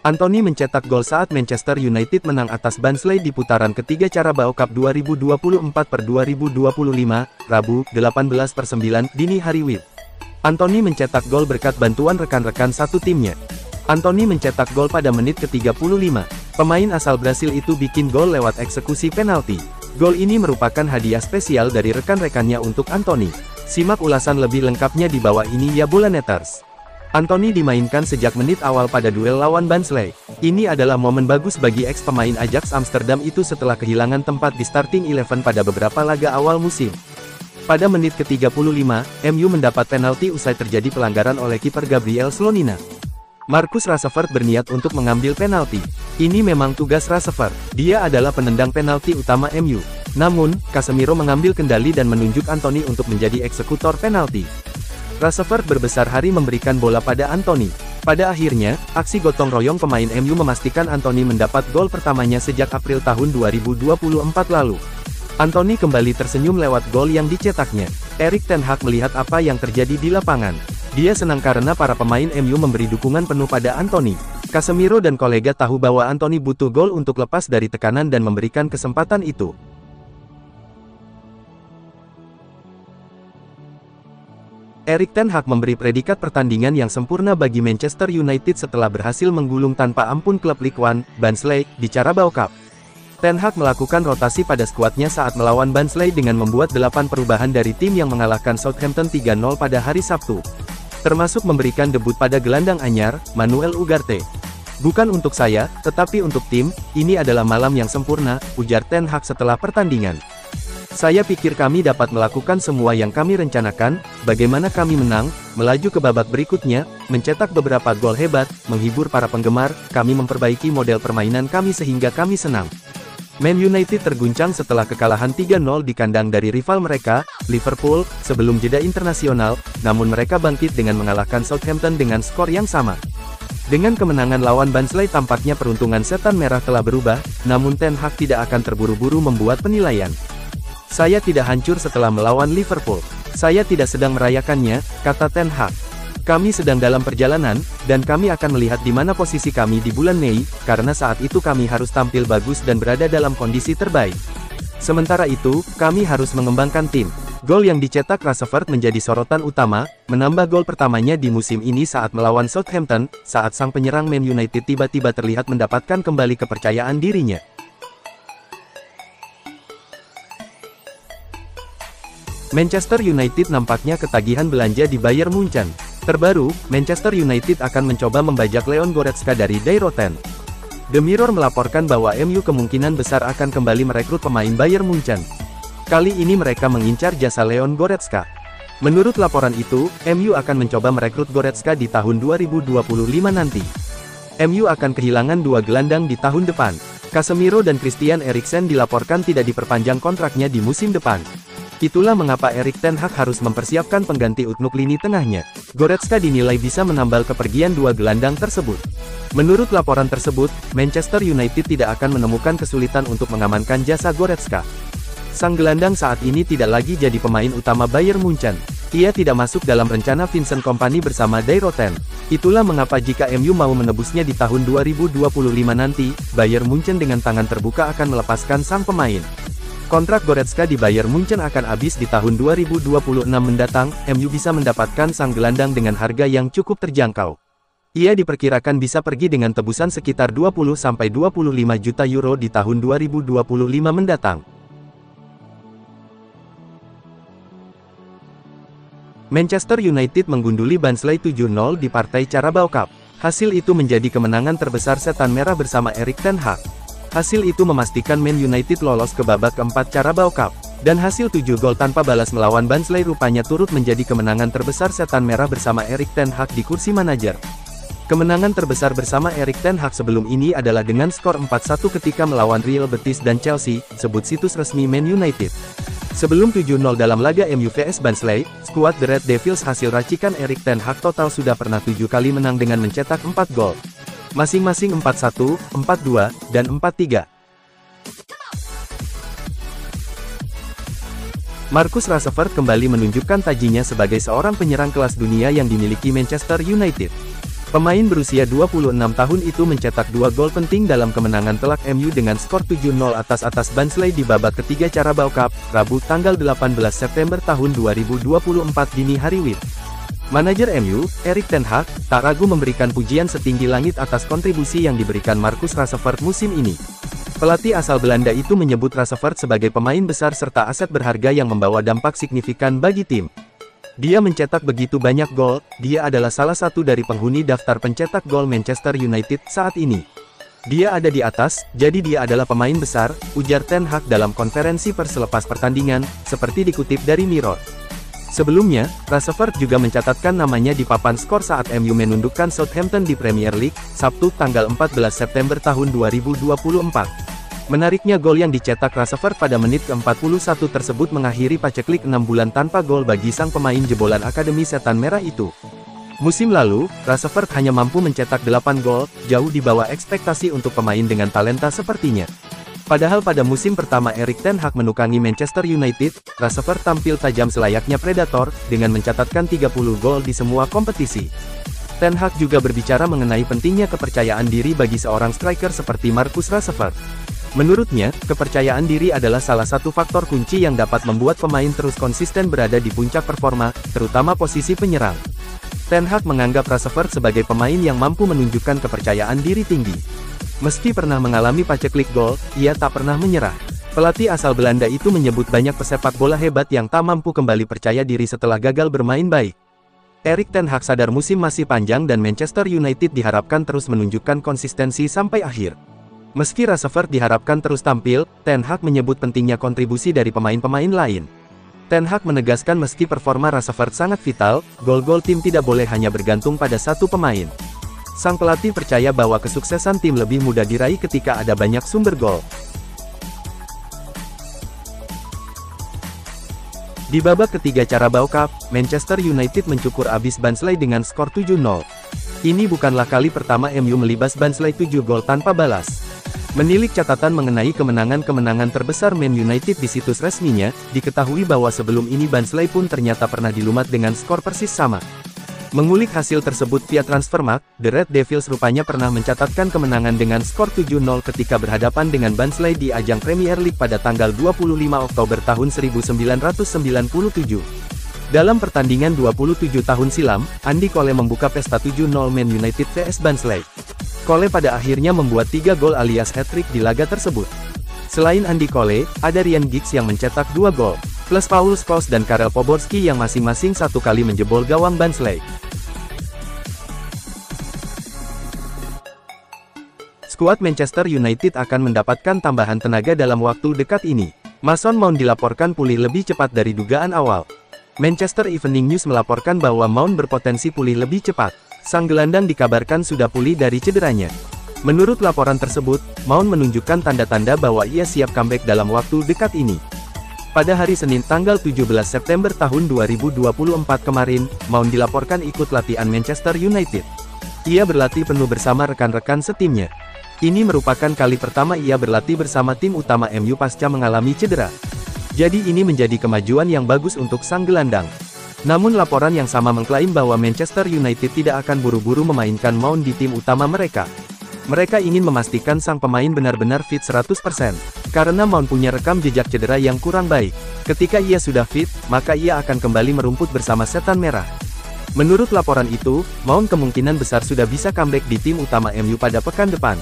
Anthony mencetak gol saat Manchester United menang atas Barnsley di putaran ketiga Carabao Cup 2024/2025, Rabu, 18/9, dini hari WIB. Anthony mencetak gol berkat bantuan rekan-rekan satu timnya. Anthony mencetak gol pada menit ke-35. Pemain asal Brasil itu bikin gol lewat eksekusi penalti. Gol ini merupakan hadiah spesial dari rekan-rekannya untuk Anthony. Simak ulasan lebih lengkapnya di bawah ini ya Bolaneters. Anthony dimainkan sejak menit awal pada duel lawan Barnsley. Ini adalah momen bagus bagi ex-pemain Ajax Amsterdam itu setelah kehilangan tempat di starting 11 pada beberapa laga awal musim. Pada menit ke-35, MU mendapat penalti usai terjadi pelanggaran oleh kiper Gabriel Slonina. Marcus Rashford berniat untuk mengambil penalti. Ini memang tugas Rashford. Dia adalah penendang penalti utama MU. Namun, Casemiro mengambil kendali dan menunjuk Anthony untuk menjadi eksekutor penalti. Rashford berbesar hati memberikan bola pada Anthony. Pada akhirnya, aksi gotong royong pemain MU memastikan Anthony mendapat gol pertamanya sejak April tahun 2024 lalu. Anthony kembali tersenyum lewat gol yang dicetaknya. Erik ten Hag melihat apa yang terjadi di lapangan. Dia senang karena para pemain MU memberi dukungan penuh pada Anthony. Casemiro dan kolega tahu bahwa Anthony butuh gol untuk lepas dari tekanan dan memberikan kesempatan itu. Erik ten Hag memberi predikat pertandingan yang sempurna bagi Manchester United setelah berhasil menggulung tanpa ampun klub Ligue 1, Barnsley, di Carabao Cup. Ten Hag melakukan rotasi pada skuadnya saat melawan Barnsley dengan membuat 8 perubahan dari tim yang mengalahkan Southampton 3-0 pada hari Sabtu. Termasuk memberikan debut pada gelandang anyar, Manuel Ugarte. "Bukan untuk saya, tetapi untuk tim, ini adalah malam yang sempurna," ujar Ten Hag setelah pertandingan. "Saya pikir kami dapat melakukan semua yang kami rencanakan, bagaimana kami menang, melaju ke babak berikutnya, mencetak beberapa gol hebat, menghibur para penggemar, kami memperbaiki model permainan kami sehingga kami senang." Man United terguncang setelah kekalahan 3-0 di kandang dari rival mereka, Liverpool, sebelum jeda internasional, namun mereka bangkit dengan mengalahkan Southampton dengan skor yang sama. Dengan kemenangan lawan Barnsley tampaknya peruntungan setan merah telah berubah, namun Ten Hag tidak akan terburu-buru membuat penilaian. "Saya tidak hancur setelah melawan Liverpool. Saya tidak sedang merayakannya," kata Ten Hag. "Kami sedang dalam perjalanan, dan kami akan melihat di mana posisi kami di bulan Mei, karena saat itu kami harus tampil bagus dan berada dalam kondisi terbaik. Sementara itu, kami harus mengembangkan tim." Gol yang dicetak Rashford menjadi sorotan utama, menambah gol pertamanya di musim ini saat melawan Southampton, saat sang penyerang Man United tiba-tiba terlihat mendapatkan kembali kepercayaan dirinya. Manchester United nampaknya ketagihan belanja di Bayern Munchen. Terbaru, Manchester United akan mencoba membajak Leon Goretzka dari Dayroten. The Mirror melaporkan bahwa MU kemungkinan besar akan kembali merekrut pemain Bayern Munchen. Kali ini mereka mengincar jasa Leon Goretzka. Menurut laporan itu, MU akan mencoba merekrut Goretzka di tahun 2025 nanti. MU akan kehilangan 2 gelandang di tahun depan. Casemiro dan Christian Eriksen dilaporkan tidak diperpanjang kontraknya di musim depan. Itulah mengapa Erik ten Hag harus mempersiapkan pengganti untuk lini tengahnya. Goretzka dinilai bisa menambal kepergian 2 gelandang tersebut. Menurut laporan tersebut, Manchester United tidak akan menemukan kesulitan untuk mengamankan jasa Goretzka. Sang gelandang saat ini tidak lagi jadi pemain utama Bayern Munchen. Ia tidak masuk dalam rencana Vincent Kompany bersama Dayroten. Itulah mengapa jika MU mau menebusnya di tahun 2025 nanti, Bayern Munchen dengan tangan terbuka akan melepaskan sang pemain. Kontrak Goretzka di Bayern Munchen akan habis di tahun 2026 mendatang, MU bisa mendapatkan sang gelandang dengan harga yang cukup terjangkau. Ia diperkirakan bisa pergi dengan tebusan sekitar 20-25 juta euro di tahun 2025 mendatang. Manchester United menggunduli Barnsley 7-0 di partai Carabao Cup. Hasil itu menjadi kemenangan terbesar setan merah bersama Erik ten Hag. Hasil itu memastikan Man United lolos ke babak keempat Carabao Cup. Dan hasil 7 gol tanpa balas melawan Barnsley rupanya turut menjadi kemenangan terbesar setan merah bersama Erik ten Hag di kursi manajer. Kemenangan terbesar bersama Erik ten Hag sebelum ini adalah dengan skor 4-1 ketika melawan Real Betis dan Chelsea, sebut situs resmi Man United. Sebelum 7-0 dalam laga MU vs Barnsley, skuad The Red Devils hasil racikan Erik ten Hag total sudah pernah 7 kali menang dengan mencetak 4 gol. Masing-masing 4-1, 4-2, dan 4-3. Marcus Rashford kembali menunjukkan tajinya sebagai seorang penyerang kelas dunia yang dimiliki Manchester United. Pemain berusia 26 tahun itu mencetak 2 gol penting dalam kemenangan telak MU dengan skor 7-0 atas Barnsley di babak ketiga Carabao Cup, Rabu tanggal 18 September tahun 2024 dini hari WIB. Manajer MU, Erik ten Hag, tak ragu memberikan pujian setinggi langit atas kontribusi yang diberikan Marcus Rashford musim ini. Pelatih asal Belanda itu menyebut Rashford sebagai pemain besar serta aset berharga yang membawa dampak signifikan bagi tim. Dia mencetak begitu banyak gol, dia adalah salah satu dari penghuni daftar pencetak gol Manchester United saat ini. Dia ada di atas, jadi dia adalah pemain besar, ujar ten Hag dalam konferensi pers selepas pertandingan, seperti dikutip dari Mirror. Sebelumnya, Rashford juga mencatatkan namanya di papan skor saat MU menundukkan Southampton di Premier League, Sabtu tanggal 14 September tahun 2024. Menariknya gol yang dicetak Rashford pada menit ke-41 tersebut mengakhiri paceklik 6 bulan tanpa gol bagi sang pemain jebolan Akademi Setan Merah itu. Musim lalu, Rashford hanya mampu mencetak 8 gol, jauh di bawah ekspektasi untuk pemain dengan talenta sepertinya. Padahal pada musim pertama Erik ten Hag menukangi Manchester United, Rashford tampil tajam selayaknya predator, dengan mencatatkan 30 gol di semua kompetisi. Ten Hag juga berbicara mengenai pentingnya kepercayaan diri bagi seorang striker seperti Marcus Rashford. Menurutnya, kepercayaan diri adalah salah satu faktor kunci yang dapat membuat pemain terus konsisten berada di puncak performa, terutama posisi penyerang. Ten Hag menganggap Rashford sebagai pemain yang mampu menunjukkan kepercayaan diri tinggi. Meski pernah mengalami paceklik gol, ia tak pernah menyerah. Pelatih asal Belanda itu menyebut banyak pesepak bola hebat yang tak mampu kembali percaya diri setelah gagal bermain baik. Erik ten Hag sadar musim masih panjang dan Manchester United diharapkan terus menunjukkan konsistensi sampai akhir. Meski Rashford diharapkan terus tampil, ten Hag menyebut pentingnya kontribusi dari pemain-pemain lain. Ten Hag menegaskan meski performa Rashford sangat vital, gol-gol tim tidak boleh hanya bergantung pada satu pemain. Sang pelatih percaya bahwa kesuksesan tim lebih mudah diraih ketika ada banyak sumber gol. Di babak ketiga Carabao Cup, Manchester United mencukur abis Barnsley dengan skor 7-0. Ini bukanlah kali pertama MU melibas Barnsley 7 gol tanpa balas. Menilik catatan mengenai kemenangan-kemenangan terbesar Man United di situs resminya, diketahui bahwa sebelum ini Barnsley pun ternyata pernah dilumat dengan skor persis sama. Mengulik hasil tersebut via Transfermarkt, The Red Devils rupanya pernah mencatatkan kemenangan dengan skor 7-0 ketika berhadapan dengan Barnsley di ajang Premier League pada tanggal 25 Oktober tahun 1997. Dalam pertandingan 27 tahun silam, Andy Cole membuka pesta 7-0 Man United vs Barnsley. Cole pada akhirnya membuat 3 gol alias hat-trick di laga tersebut. Selain Andy Cole, ada Ryan Giggs yang mencetak 2 gol, plus Paul Scholes dan Karel Poborski yang masing-masing 1 kali menjebol gawang Barnsley. Skuad Manchester United akan mendapatkan tambahan tenaga dalam waktu dekat ini. Mason Mount dilaporkan pulih lebih cepat dari dugaan awal. Manchester Evening News melaporkan bahwa Mount berpotensi pulih lebih cepat. Sang gelandang dikabarkan sudah pulih dari cederanya. Menurut laporan tersebut, Mount menunjukkan tanda-tanda bahwa ia siap comeback dalam waktu dekat ini. Pada hari Senin tanggal 17 September tahun 2024 kemarin, Mount dilaporkan ikut latihan Manchester United. Ia berlatih penuh bersama rekan-rekan setimnya. Ini merupakan kali pertama ia berlatih bersama tim utama MU pasca mengalami cedera. Jadi ini menjadi kemajuan yang bagus untuk sang gelandang. Namun laporan yang sama mengklaim bahwa Manchester United tidak akan buru-buru memainkan Mount di tim utama mereka. Mereka ingin memastikan sang pemain benar-benar fit 100%, karena Mount punya rekam jejak cedera yang kurang baik. Ketika ia sudah fit, maka ia akan kembali merumput bersama Setan Merah. Menurut laporan itu, Mount kemungkinan besar sudah bisa comeback di tim utama MU pada pekan depan.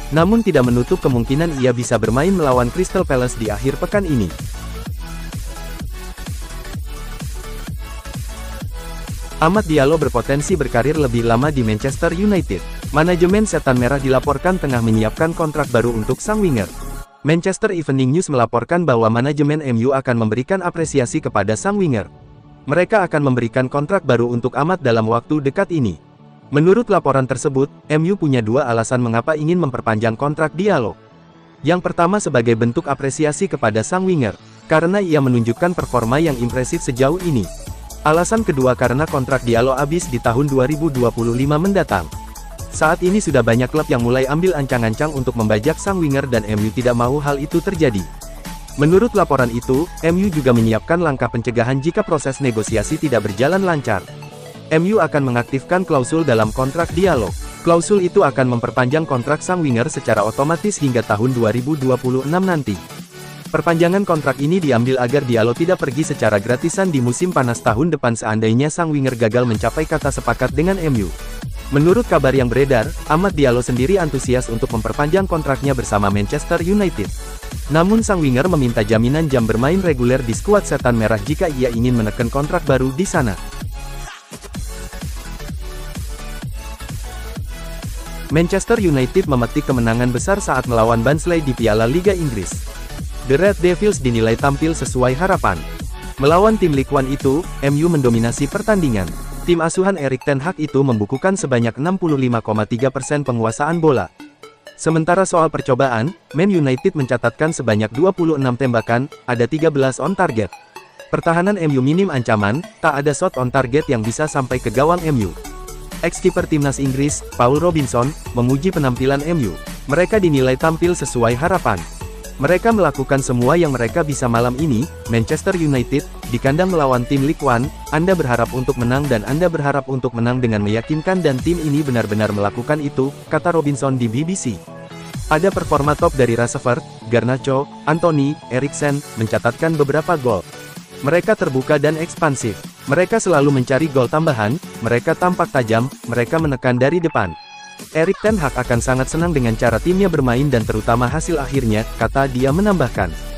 Namun tidak menutup kemungkinan ia bisa bermain melawan Crystal Palace di akhir pekan ini. Amad Diallo berpotensi berkarir lebih lama di Manchester United. Manajemen Setan Merah dilaporkan tengah menyiapkan kontrak baru untuk sang winger. Manchester Evening News melaporkan bahwa manajemen MU akan memberikan apresiasi kepada sang winger. Mereka akan memberikan kontrak baru untuk Amad dalam waktu dekat ini. Menurut laporan tersebut, MU punya 2 alasan mengapa ingin memperpanjang kontrak Diallo. Yang pertama sebagai bentuk apresiasi kepada sang winger, karena ia menunjukkan performa yang impresif sejauh ini. Alasan kedua karena kontrak Diallo habis di tahun 2025 mendatang. Saat ini sudah banyak klub yang mulai ambil ancang-ancang untuk membajak sang winger dan MU tidak mau hal itu terjadi. Menurut laporan itu, MU juga menyiapkan langkah pencegahan jika proses negosiasi tidak berjalan lancar. MU akan mengaktifkan klausul dalam kontrak Diallo. Klausul itu akan memperpanjang kontrak sang winger secara otomatis hingga tahun 2026 nanti. Perpanjangan kontrak ini diambil agar Diallo tidak pergi secara gratisan di musim panas tahun depan seandainya sang winger gagal mencapai kata sepakat dengan MU. Menurut kabar yang beredar, Amad Diallo sendiri antusias untuk memperpanjang kontraknya bersama Manchester United. Namun sang winger meminta jaminan jam bermain reguler di skuad Setan Merah jika ia ingin menekan kontrak baru di sana. Manchester United memetik kemenangan besar saat melawan Barnsley di Piala Liga Inggris. The Red Devils dinilai tampil sesuai harapan. Melawan tim League One itu, MU mendominasi pertandingan. Tim asuhan Erik ten Hag itu membukukan sebanyak 65,3% penguasaan bola. Sementara soal percobaan, Man United mencatatkan sebanyak 26 tembakan, ada 13 on target. Pertahanan MU minim ancaman, tak ada shot on target yang bisa sampai ke gawang MU. Ex-kiper timnas Inggris, Paul Robinson, memuji penampilan MU. Mereka dinilai tampil sesuai harapan. Mereka melakukan semua yang mereka bisa malam ini. Manchester United, di kandang melawan tim League One, Anda berharap untuk menang dan Anda berharap untuk menang dengan meyakinkan dan tim ini benar-benar melakukan itu, kata Robinson di BBC. Ada performa top dari Rashford, Garnacho, Anthony, Eriksen, mencatatkan beberapa gol. Mereka terbuka dan ekspansif. Mereka selalu mencari gol tambahan, mereka tampak tajam, mereka menekan dari depan. Erik ten Hag akan sangat senang dengan cara timnya bermain dan terutama hasil akhirnya, kata dia menambahkan.